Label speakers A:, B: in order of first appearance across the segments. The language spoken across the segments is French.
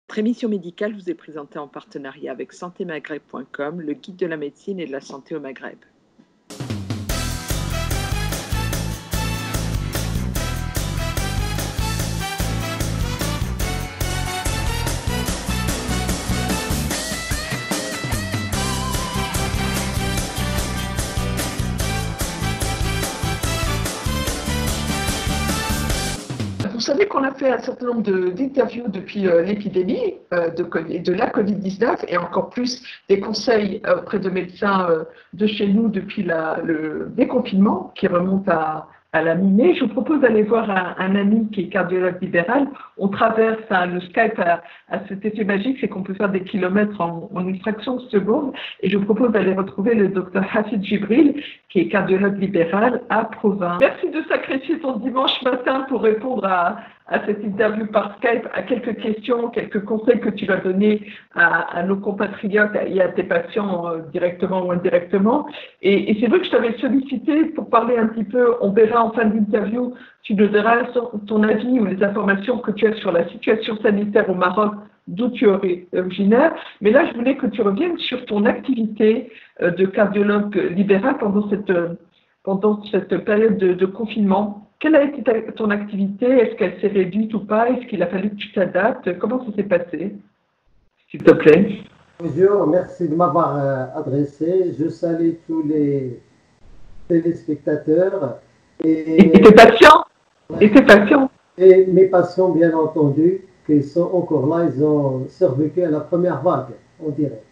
A: Notre émission médicale vous est présentée en partenariat avec santémaghreb.com, le guide de la médecine et de la santé au Maghreb. Vous savez qu'on a fait un certain nombre d'interviews depuis l'épidémie de la Covid-19 et encore plus des conseils auprès de médecins de chez nous depuis le déconfinement qui remonte à la mi-mai. Je vous propose d'aller voir un ami qui est cardiologue libéral. On traverse le Skype à cet effet magique, c'est qu'on peut faire des kilomètres en une fraction de seconde. Et je vous propose d'aller retrouver le docteur Hafid Jibril, qui est cardiologue libéral à Provins. Merci de sacrifier ton dimanche matin pour répondre à cette interview par Skype, à quelques questions, quelques conseils que tu vas donner à nos compatriotes et à tes patients directement ou indirectement. Et c'est vrai que je t'avais sollicité pour parler un petit peu, on verra en fin d'interview, tu nous donneras ton avis ou les informations que tu as sur la situation sanitaire au Maroc, d'où tu es originaire. Mais là, je voulais que tu reviennes sur ton activité de cardiologue libéral pendant cette période de confinement. Quelle a été ton activité? Est-ce qu'elle s'est réduite ou pas? Est-ce qu'il a fallu que tu t'adaptes? Comment ça s'est passé, s'il te plaît?
B: Bonjour, merci de m'avoir adressé. Je salue tous les téléspectateurs.
A: Et tes patients? Et tes patients?
B: Et mes patients, bien entendu, qui sont encore là, ils ont survécu à la première vague, on dirait.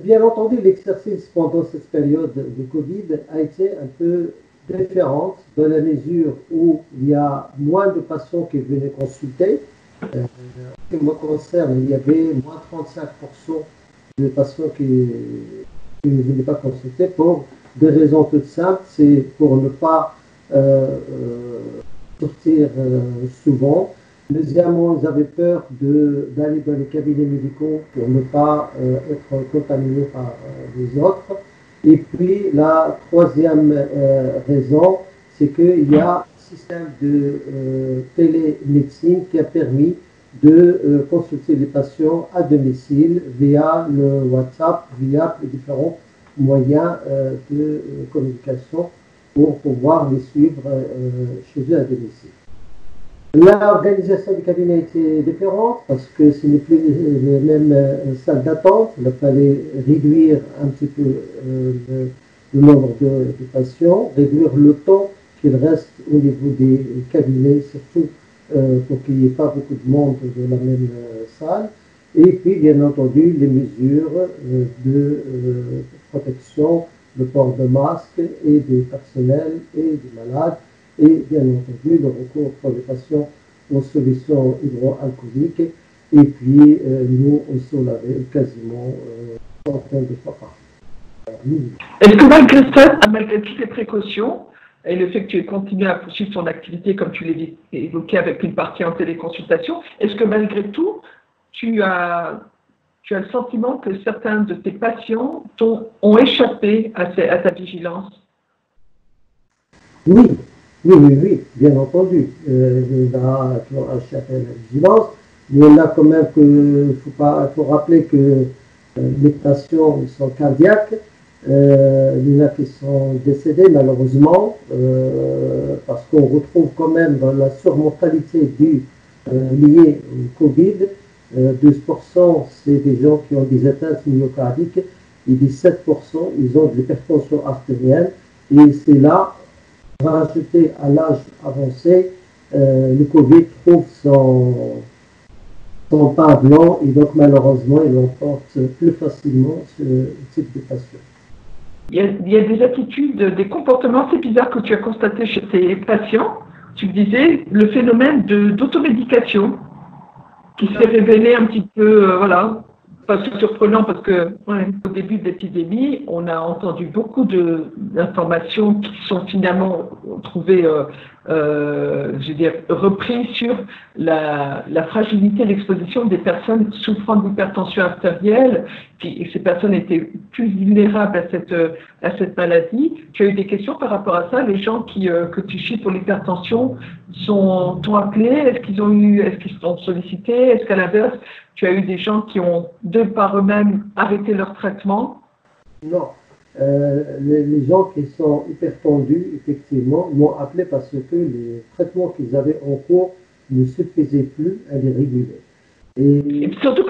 B: Bien entendu, l'exercice pendant cette période de Covid a été un peu différente dans la mesure où il y a moins de patients qui venaient consulter. En ce qui me concerne, il y avait moins 35% de patients qui ne venaient pas consulter pour des raisons toutes simples. C'est pour ne pas sortir souvent. Deuxièmement, ils avaient peur d'aller dans les cabinets médicaux pour ne pas être contaminés par les autres. Et puis, la troisième raison, c'est qu'il y a un système de télémédecine qui a permis de consulter les patients à domicile via le WhatsApp, via les différents moyens de communication pour pouvoir les suivre chez eux à domicile. L'organisation du cabinet était différente parce que ce n'est plus les mêmes salles d'attente. Il fallait réduire un petit peu le nombre de patients, réduire le temps qu'il reste au niveau des cabinets, surtout pour qu'il n'y ait pas beaucoup de monde dans la même salle. Et puis, bien entendu, les mesures de protection, le port de masque et du personnel et des malades. Et bien entendu, le recours pour les patients aux solutions hydroalcooliques. Et puis, nous, on se lavait quasiment centaines de fois par jour.
A: Est-ce que malgré ça, malgré toutes les précautions, et le fait que tu aies continué à poursuivre ton activité, comme tu l'as évoqué avec une partie en téléconsultation, est-ce que malgré tout, tu as le sentiment que certains de tes patients ont échappé à ta vigilance?
B: Oui, bien entendu. Il y a toujours échappé à la vigilance. Il y en a quand même faut rappeler que les patients sont cardiaques. Il y en a qui sont décédés malheureusement parce qu'on retrouve quand même dans la surmortalité liée au Covid, 12% c'est des gens qui ont des atteintes myocardiques et 17% ils ont de l'hypertension artérielle. Et c'est là, rajouté à l'âge avancé, le Covid trouve son pain blanc et donc malheureusement il emporte plus facilement ce type de patient.
A: Il y a des attitudes, des comportements assez bizarres que tu as constatés chez tes patients. Tu disais le phénomène d'automédication qui s'est révélé un petit peu, pas surprenant parce que au début de l'épidémie, on a entendu beaucoup d'informations qui sont finalement trouvées je veux dire, repris sur la fragilité et l'exposition des personnes souffrant d'hypertension artérielle, et ces personnes étaient plus vulnérables à cette maladie. Tu as eu des questions par rapport à ça? Les gens que tu suis pour l'hypertension t'ont appelé? Est-ce qu'ils sont sollicités? Est-ce qu'à l'inverse, tu as eu des gens qui ont, de par eux-mêmes, arrêté leur traitement?
B: Non. Les gens qui sont hypertendus, effectivement, m'ont appelé parce que les traitements qu'ils avaient en cours ne suffisaient plus à les réguler.
A: Et surtout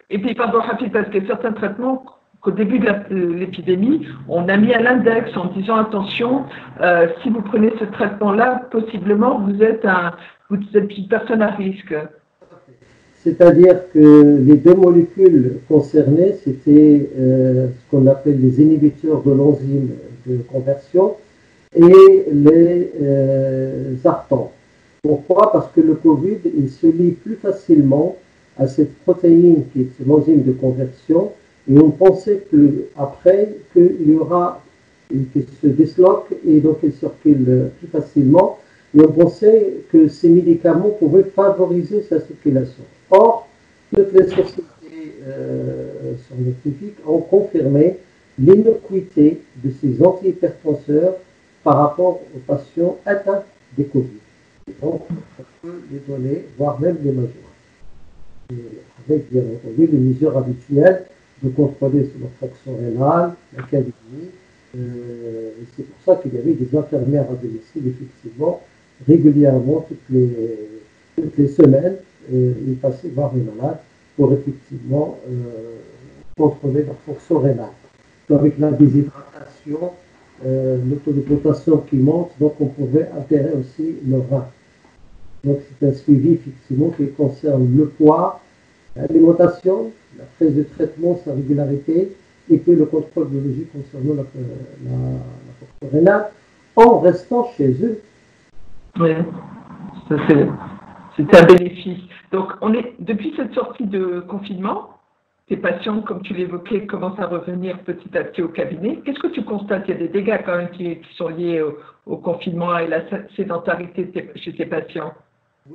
A: et puis pardon, rapide, parce que certains traitements, qu'au début de l'épidémie, on a mis à l'index en disant attention, si vous prenez ce traitement-là, possiblement vous êtes une personne à risque.
B: C'est-à-dire que les deux molécules concernées, c'était ce qu'on appelle les inhibiteurs de l'enzyme de conversion et les sartans. Pourquoi? Parce que le Covid, il se lie plus facilement à cette protéine qui est l'enzyme de conversion, et on pensait qu'après, qu'il y aura, qu'il se disloque et donc il circule plus facilement, et on pensait que ces médicaments pouvaient favoriser sa circulation. Or, toutes les sociétés scientifiques ont confirmé l'innocuité de ces antihypertenseurs par rapport aux patients atteints des Covid. Et donc, on peut les donner, voire même les majorer. Avec, bien entendu, les mesures habituelles de contrôler la fonction rénale, la calémie. C'est pour ça qu'il y avait des infirmières à domicile, effectivement, régulièrement, toutes les semaines, ils passaient voir les malades pour effectivement contrôler leur fonction rénale. Avec la déshydratation, le taux de potassium qui monte, donc on pouvait altérer aussi le rein. Donc c'est un suivi effectivement qui concerne le poids, l'alimentation, la prise de traitement, sa régularité, et puis le contrôle biologique concernant la fonction rénale, en restant chez eux.
A: Oui, c'est un bénéfice. Donc, depuis cette sortie de confinement, tes patients, comme tu l'évoquais, commencent à revenir petit à petit au cabinet. Qu'est-ce que tu constates? Il y a des dégâts quand même qui sont liés au confinement et la sédentarité chez tes patients.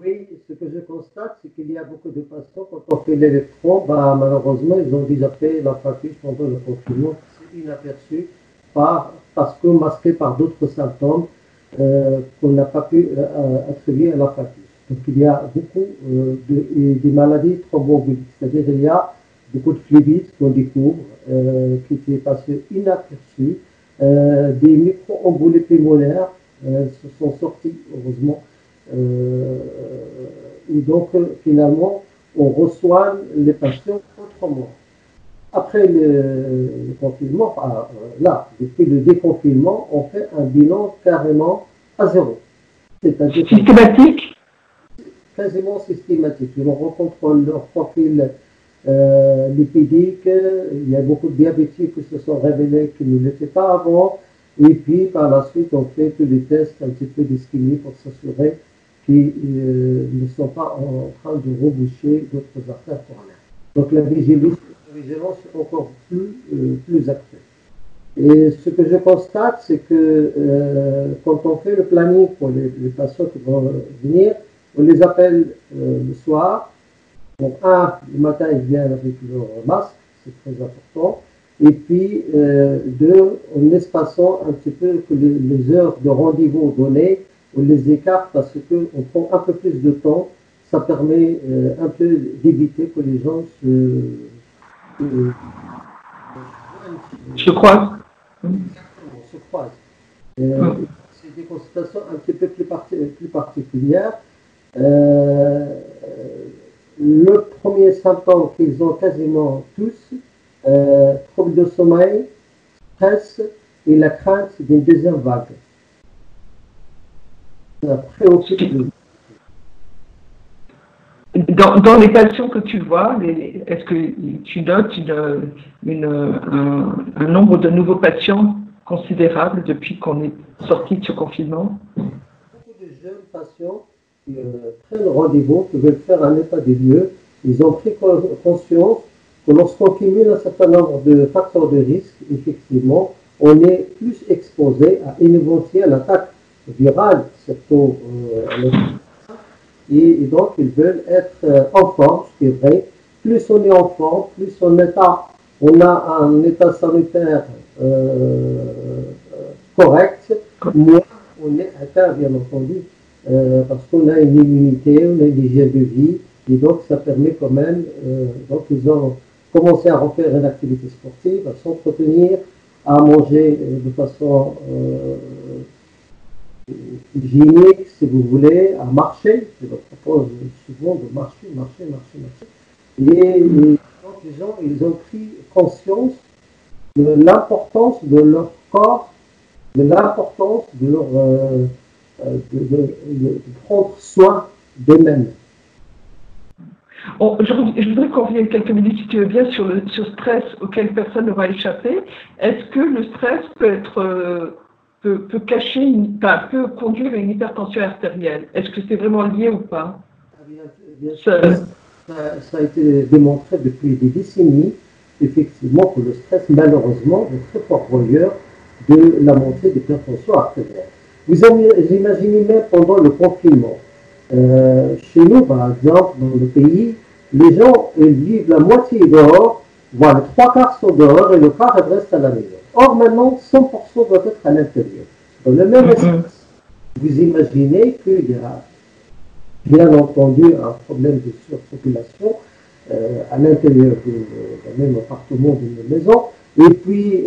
B: Oui, ce que je constate, c'est qu'il y a beaucoup de patients, quand on fait l'électron, malheureusement, ils ont déjà fait la fatigue pendant le confinement. C'est inaperçu parce que masqué par d'autres symptômes qu'on n'a pas pu attribuer à la fatigue. Donc il y a beaucoup des maladies thromboemboliques, c'est-à-dire il y a beaucoup de phlébites qu'on découvre qui étaient passés inaperçus, des micro-embolies pulmonaires se sont sortis, heureusement. Et donc finalement on reçoit les patients autrement. Après le confinement, depuis le déconfinement, on fait un bilan carrément à zéro. C'est-à-dire
A: systématique?
B: Quasiment systématique. On rencontre leur profil lipidique, il y a beaucoup de diabétiques qui se sont révélés qui ne l'étaient pas avant, et puis par la suite on fait tous les tests un petit peu d'ischémie pour s'assurer qu'ils ne sont pas en train de reboucher d'autres artères coronaires. Donc la vigilance est encore plus accrue. Et ce que je constate, c'est que quand on fait le planning pour les patients qui vont venir, on les appelle le soir. Donc, le matin, ils viennent avec leur masque, c'est très important. Et puis, en espaçant un petit peu que les heures de rendez-vous données, on les écarte parce qu'on prend un peu plus de temps. Ça permet un peu d'éviter que les gens
A: se croisent.
B: Se croisent. C'est des consultations un petit peu plus particulières. Le premier symptôme qu'ils ont quasiment tous, trouble de sommeil, stress et la crainte d'une deuxième vague. Ça préoccupe.
A: Dans les patients que tu vois, est-ce que tu notes un nombre de nouveaux patients considérable depuis qu'on est sorti de ce confinement?
B: Beaucoup de jeunes patients qui prennent rendez-vous, qui veulent faire un état des lieux, ils ont pris conscience que lorsqu'on cumule un certain nombre de facteurs de risque, effectivement, on est plus exposé à une éventuelle attaque virale, surtout et donc ils veulent être en forme, ce qui est vrai. Plus on est en forme, plus on a un état sanitaire correct, moins on est atteint, bien entendu, parce qu'on a une immunité, on a une hygiène de vie, et donc ça permet quand même, donc ils ont commencé à refaire une activité sportive, à s'entretenir, à manger de façon hygiénique, si vous voulez, à marcher. Je leur propose souvent de marcher. Et donc les gens, ils ont pris conscience de l'importance de leur corps, de l'importance de leur de prendre soin d'eux-mêmes.
A: Je voudrais qu'on revienne quelques minutes, si tu veux bien, sur le stress auquel personne n'aura échappé. Est-ce que le stress peut cacher, peut conduire à une hypertension artérielle? Est-ce que c'est vraiment lié ou pas?
B: Bien sûr, ça a été démontré depuis des décennies, effectivement, que le stress, malheureusement, est très pourvoyeur de la montée des hypertension artérielle. Vous imaginez même pendant le confinement. Chez nous, par exemple, dans le pays, les gens ils vivent la moitié dehors, voire les trois quarts sont dehors et le quart reste à la maison. Or, maintenant, 100% doit être à l'intérieur. Dans le même espace, vous imaginez qu'il y a bien entendu un problème de surpopulation à l'intérieur d'un même appartement, d'une maison. Et puis,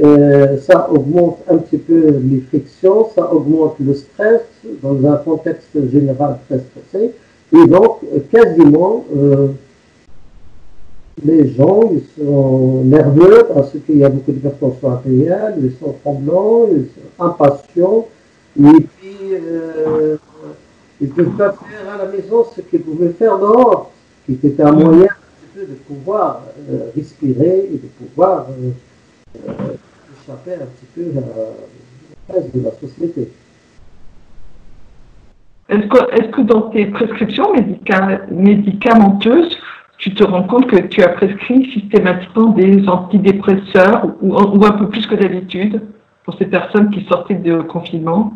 B: ça augmente un petit peu les frictions, ça augmente le stress dans un contexte général très stressé. Et donc, quasiment, les gens ils sont nerveux parce qu'il y a beaucoup d'hypertension artérielle, ils sont tremblants, ils sont impatients. Et puis, ils ne peuvent pas faire à la maison ce qu'ils pouvaient faire dehors, qui était un moyen un petit peu de pouvoir respirer et de pouvoir échapper un petit peu à la de la société.
A: Est-ce que dans tes prescriptions médicamenteuses, tu te rends compte que tu as prescrit systématiquement des antidépresseurs ou un peu plus que d'habitude pour ces personnes qui sortaient de confinement?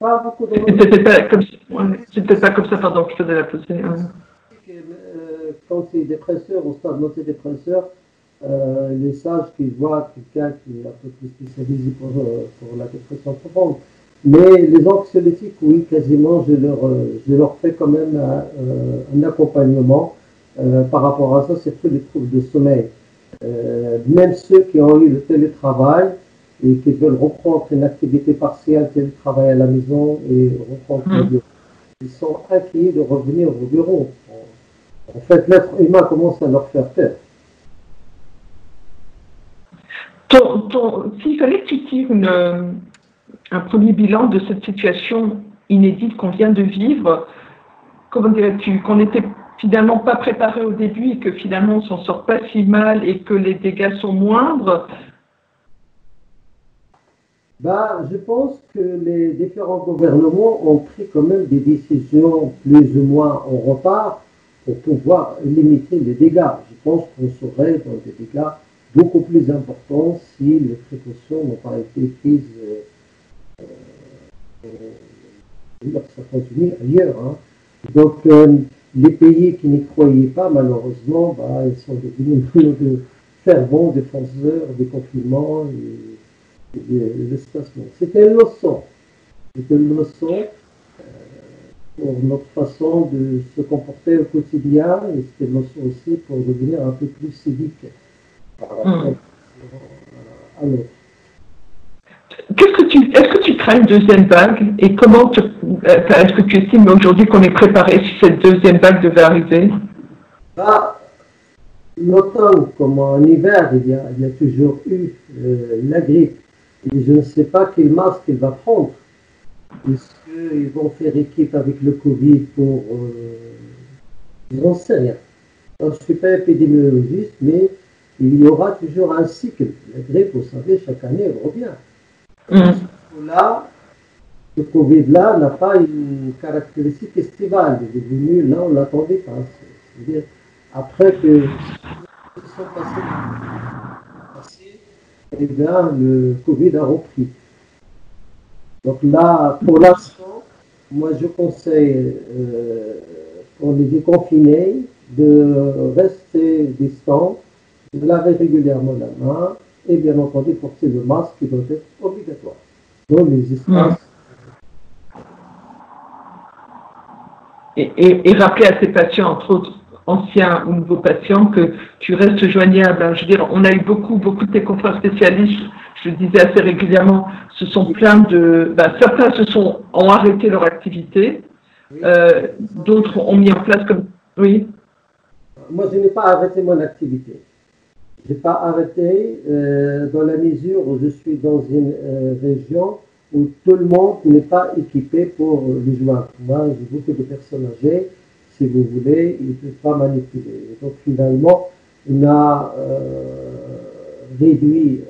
B: Pas beaucoup de...
A: C'est peut-être pas comme ça, pardon, que je faisais la poser.
B: Quand c'est dépresseur, au stade d'antidépresseur, les sages qui voient quelqu'un qui est un peu plus spécialisé pour la dépression profonde. Mais les anxiolytiques, oui, quasiment, je leur fais quand même un accompagnement par rapport à ça, c'est tous les troubles de sommeil. Même ceux qui ont eu le télétravail et qui veulent reprendre une activité partielle, télétravail à la maison et reprendre le bureau, ils sont inquiets de revenir au bureau. En fait, l'être humain commence à leur faire peur.
A: S'il fallait que tu tires un premier bilan de cette situation inédite qu'on vient de vivre, comment dirais-tu, qu'on n'était finalement pas préparé au début et que finalement on s'en sort pas si mal et que les dégâts sont moindres?
B: Je pense que les différents gouvernements ont pris quand même des décisions plus ou moins en retard pour pouvoir limiter les dégâts. Je pense qu'on serait dans des dégâts beaucoup plus importants si les précautions n'ont pas été prises aux États-Unis, ailleurs. Hein. Donc, les pays qui n'y croyaient pas, malheureusement, ils sont devenus de fervents défenseurs des confinements et de l'espacement. C'était une leçon. C'était une leçon pour notre façon de se comporter au quotidien et c'était une leçon aussi pour devenir un peu plus civique par rapport à l'autre.
A: Est-ce que tu crains une deuxième vague et comment est-ce que tu estimes aujourd'hui qu'on est préparé si cette deuxième vague devait arriver?
B: L'automne, comme en hiver, il y a toujours eu la grippe. Et je ne sais pas quel masque il va prendre. Est-ce qu'ils vont faire équipe avec le Covid pour... je n'en sais rien. Alors, je ne suis pas épidémiologiste, mais il y aura toujours un cycle. La grippe, vous savez, chaque année, elle revient. Là, le Covid-là n'a pas une caractéristique estivale. Il est venu, là, on ne l'attendait pas. C'est-à-dire, après que ils sont passés, eh bien, le Covid a repris. Donc là, pour l'instant, moi je conseille pour les déconfinés de rester distants, de laver régulièrement la main et bien entendu porter le masque qui doit être obligatoire dans les espaces.
A: Et rappeler à tes patients, entre autres anciens ou nouveaux patients, que tu restes joignable. Je veux dire, on a eu beaucoup de tes confrères spécialistes, je le disais assez régulièrement, se sont plaints de... certains ont arrêté leur activité, d'autres ont mis en place comme... Oui.
B: Moi, je n'ai pas arrêté mon activité. Je n'ai pas arrêté dans la mesure où je suis dans une région où tout le monde n'est pas équipé pour les joindre. Moi, j'ai beaucoup de personnes âgées, si vous voulez, ils ne peuvent pas manipuler. Donc finalement, on a réduit,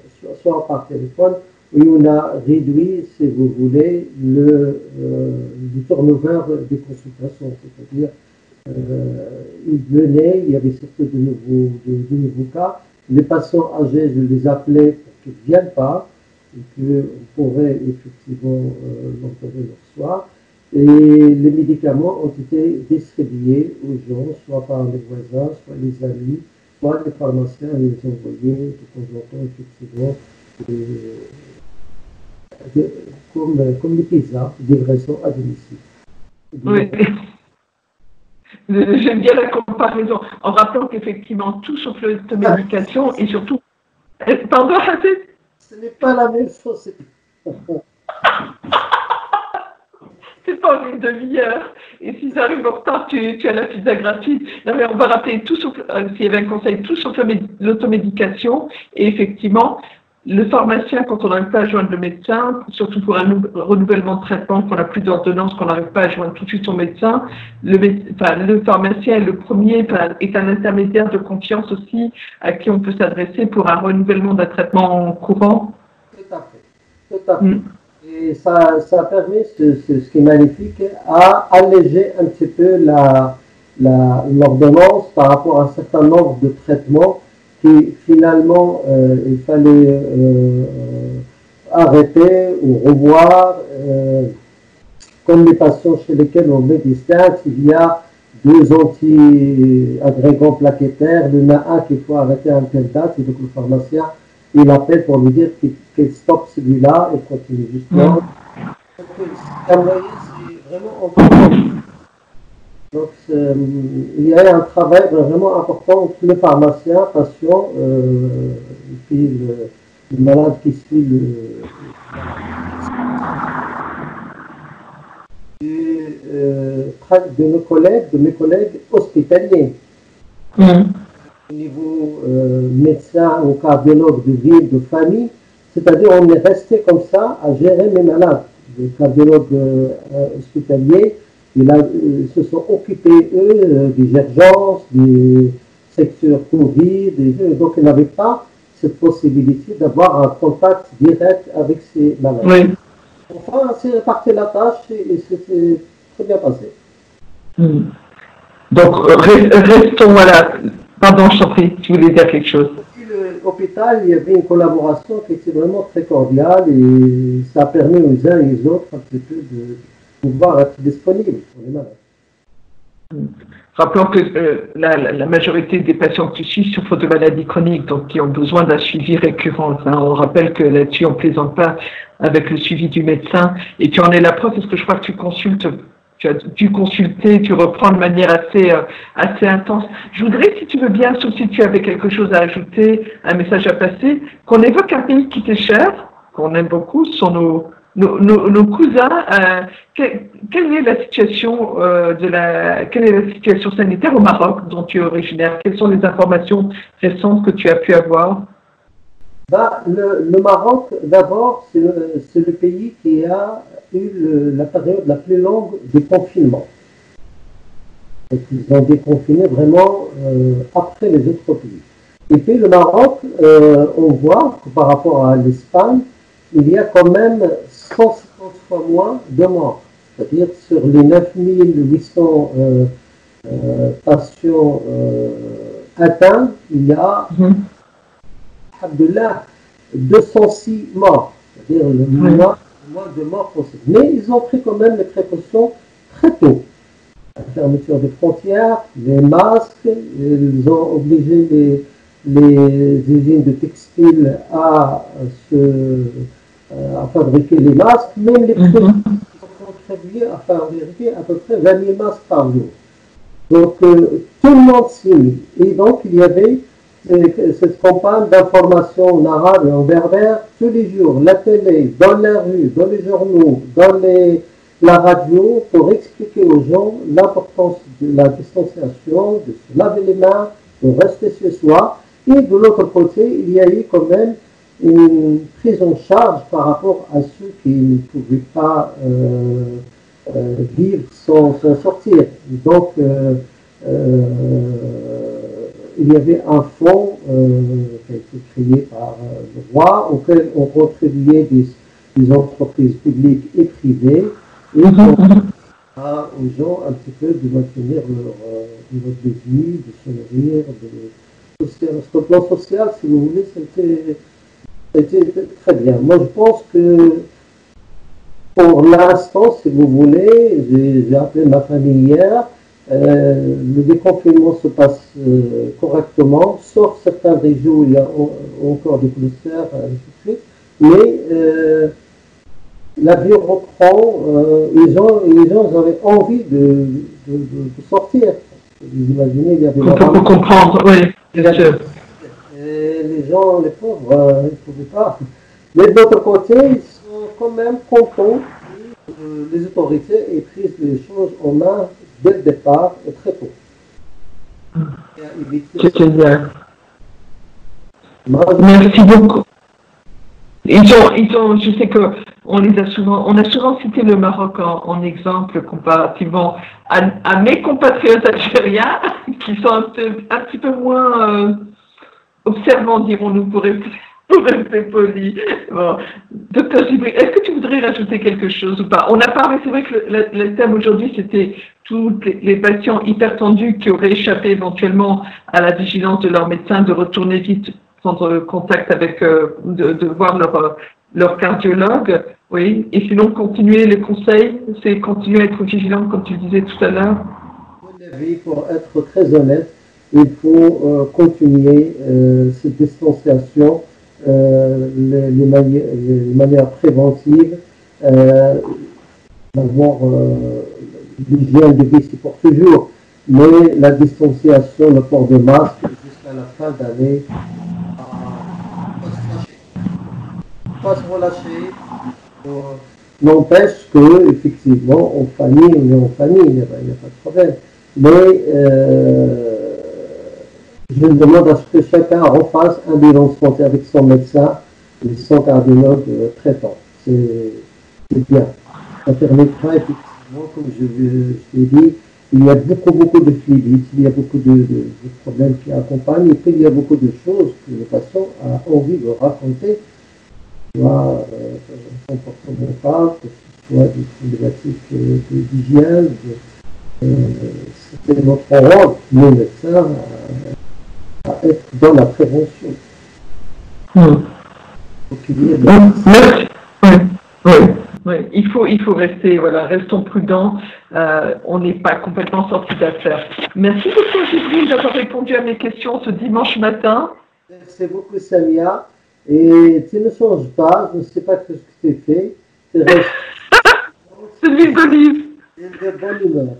B: soit par téléphone, ou on a réduit, si vous voulez, le turnover des consultations. C'est-à-dire, ils venaient, il y avait surtout de nouveaux cas. Les patients âgés, je les appelais pour qu'ils ne viennent pas, et qu'on pourrait effectivement leur donner leur soin. Et les médicaments ont été distribués aux gens, soit par les voisins, soit les amis, soit les pharmaciens les envoyaient de temps en temps, effectivement, comme les pizzas, livraison à domicile.
A: Oui. J'aime bien la comparaison, en rappelant qu'effectivement, tout sauf l'automédication et surtout... Pardon, Hassan ?
B: Ce n'est pas la même chose.
A: C'est pas une demi-heure. Et si ça arrive en retard, tu as la pizza gratuite. Non, mais on va rappeler tout sauf, s'il y avait un conseil, tout sauf l'automédication. Et effectivement, le pharmacien, quand on n'arrive pas à joindre le médecin, surtout pour un renouvellement de traitement, qu'on n'a plus d'ordonnance, qu'on n'arrive pas à joindre tout de suite son médecin, le pharmacien est le premier, est un intermédiaire de confiance aussi à qui on peut s'adresser pour un renouvellement d'un traitement courant.
B: Tout à fait. Tout à fait. Et ça permet, ce qui est magnifique, à alléger un petit peu l'ordonnance par rapport à un certain nombre de traitements qui finalement il fallait arrêter ou revoir, comme les patients chez lesquels on met distinct, il y a 2 anti-agrégants plaquettaires, il y en a un qu'il faut arrêter à une telle date, et donc le pharmacien il appelle pour lui dire qu'il stoppe celui-là et continue justement. Donc, c'est vraiment important. Donc, il y a un travail vraiment important entre le pharmacien, patient, et puis le malade qui suit de mes collègues hospitaliers. Au niveau médecin ou cardiologue de ville, de famille, c'est-à-dire on est resté comme ça à gérer mes malades. Les cardiologues hospitaliers, ils se sont occupés, eux, des urgences, des secteurs Covid, donc ils n'avaient pas cette possibilité d'avoir un contact direct avec ces malades. Oui. Enfin, c'est réparti la tâche et c'était très bien passé.
A: Donc, restons à la... Pardon, je t'en prie, tu voulais dire quelque chose.
B: L'hôpital, il y avait une collaboration qui était vraiment très cordiale et ça a permis aux uns et aux autres un petit peu de pouvoir être disponibles pour les malades.
A: Rappelons que la majorité des patients que tu suis souffrent de maladies chroniques, donc qui ont besoin d'un suivi récurrent. On rappelle que là-dessus, on ne plaisante pas avec le suivi du médecin. Et tu en es la preuve, parce que je crois que tu consultes. Tu as dû consulter, tu reprends de manière assez intense. Je voudrais, si tu veux bien, sauf si tu avais quelque chose à ajouter, un message à passer, qu'on évoque un pays qui t'est cher, qu'on aime beaucoup, ce sont nos cousins. Quelle est la situation quelle est la situation sanitaire au Maroc dont tu es originaire? Quelles sont les informations récentes que tu as pu avoir?
B: Le Maroc, d'abord, c'est le pays qui a eu la période la plus longue de confinement. Et ils ont déconfiné vraiment après les autres pays. Et puis le Maroc, on voit que par rapport à l'Espagne, il y a quand même 150 fois moins de morts. C'est-à-dire sur les 9800 patients atteints, il y a de là 206 morts. C'est-à-dire le mois moins de morts possible. Mais ils ont pris quand même les précautions très tôt. La fermeture des frontières, les masques, ils ont obligé les usines de textiles à fabriquer les masques, même les produits sont contribués à fabriquer à peu près 20 000 masques par jour. Donc tout le monde s'y mit. Et donc il y avait cette campagne d'information en arabe et en berbère tous les jours, la télé, dans la rue, dans les journaux, la radio, pour expliquer aux gens l'importance de la distanciation, de se laver les mains, de rester chez soi. Et de l'autre côté, il y a eu quand même une prise en charge par rapport à ceux qui ne pouvaient pas vivre sans sortir. Donc, il y avait un fonds qui a été créé par le roi, auquel ont contribué des entreprises publiques et privées, et aux gens un petit peu de maintenir leur niveau de vie, de se nourrir, sur le plan social, si vous voulez, c'était très bien. Moi, je pense que pour l'instant, si vous voulez, j'ai appelé ma famille hier, le déconfinement se passe correctement, sauf certaines régions où il y a encore des clusters, ainsi de suite, mais la vie reprend, les gens avaient envie de sortir. Vous imaginez, il y avait...
A: On peut comprendre, oui, bien sûr.
B: Et les gens, les pauvres, ils ne pouvaient pas. Mais de l'autre côté, ils sont quand même contents que les autorités aient pris les choses en main dès le départ et très tôt.
A: C'est génial. Merci beaucoup. Je sais que on a souvent cité le Maroc en exemple comparativement à mes compatriotes algériens qui sont un petit peu moins observants, dirons-nous, pour rester poli. Bon. Docteur Djibril, est-ce que tu voudrais rajouter quelque chose ou pas? On a parlé, c'est vrai que le thème aujourd'hui, c'était tous les patients hypertendus qui auraient échappé éventuellement à la vigilance de leur médecin, de retourner vite prendre contact avec, de voir leur cardiologue. Oui. Et sinon, continuer les conseils, c'est continuer à être vigilant, comme tu le disais tout à l'heure.
B: Pour être très honnête, il faut continuer cette distanciation, les manières préventives, d'avoir l'hygiène de vie, c'est pour toujours, mais la distanciation, le port de masque, jusqu'à la fin d'année, pas se relâcher. N'empêche que, effectivement, en famille, on est en famille, il n'y a pas de problème. Mais je demande à ce que chacun refasse un bilan de santé avec son médecin et son cardiologue traitant. C'est bien. Ça permettra effectivement, comme je l'ai dit, il y a beaucoup de fluides, il y a beaucoup de problèmes qui accompagnent, et puis il y a beaucoup de choses que le patient a envie de raconter, soit comportemental, que ce soit des problématiques d'hygiène. C'était notre rôle, nous médecins, à être dans la prévention.
A: Oui, il faut rester, voilà, restons prudents. On n'est pas complètement sorti d'affaire. Merci beaucoup, Djibril, d'avoir répondu à mes questions ce dimanche matin.
B: Merci beaucoup, Samia. Et tu ne changes pas, je ne sais pas ce que tu fais.
A: C'est l'huile d'olive.
B: C'est de bonne humeur.